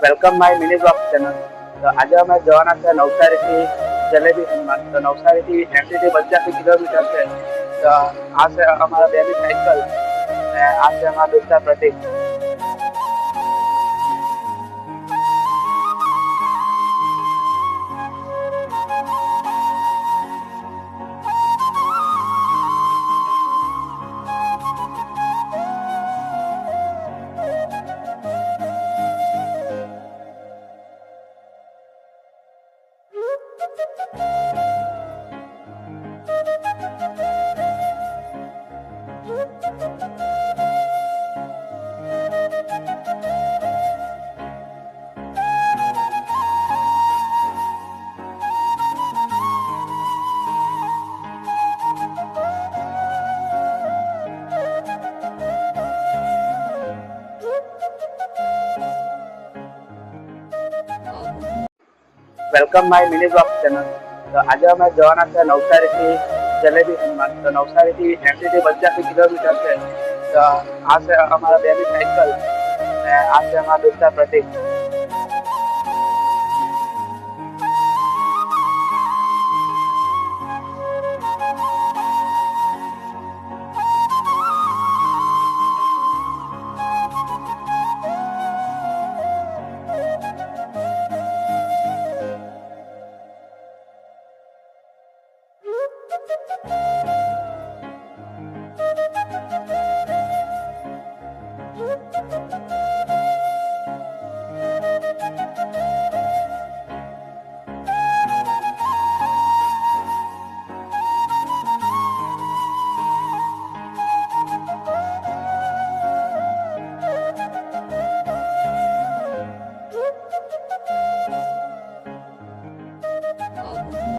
Welcome my mini blog channel. તો આજે અમે જવાના છે નવસારીથી જલેબી જમવા. તો નવસારીથી 80 થી 85 કિલોમીટર છે. તો આ છે અમારા બેબી સાયકલ અને આ છે અમારા દોસ્તા Pratik. Welcome my mini blog channel. તો આજે અમે જવાના છે નવસારીથી જલેબી જમવા. તો નવસારીથી 80 થી 85 કિલોમીટર છે. તો આ છે અમારા બેબી સાયકલ અને આ છે અમારા દોસ્તા પ્રતિક.